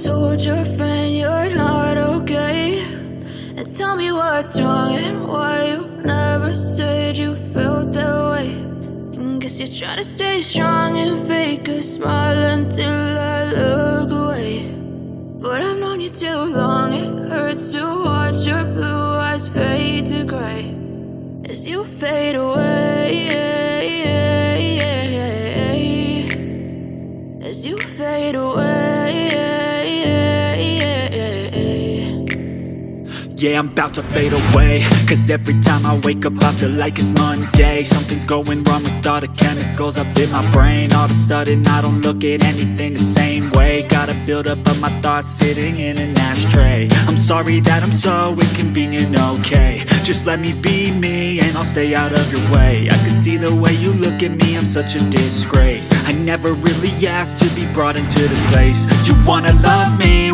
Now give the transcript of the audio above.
told your friend you're not okay? And tell me what's wrong and why you never said you felt that way. And guess you're trying to stay strong and fake a smile until I look away. But I've known you too long, it hurts to watch your blue eyes fade to gray as you fade away, as you fade away. Yeah, I'm about to fade away, cause every time I wake up I feel like it's Monday. Something's going wrong with all the chemicals up in my brain. All of a sudden I don't look at anything the same way. Gotta build up of my thoughts sitting in an ashtray. I'm sorry that I'm so inconvenient, okay? Just let me be me and I'll stay out of your way. I can see the way you look at me, I'm such a disgrace. I never really asked to be brought into this place. You wanna love me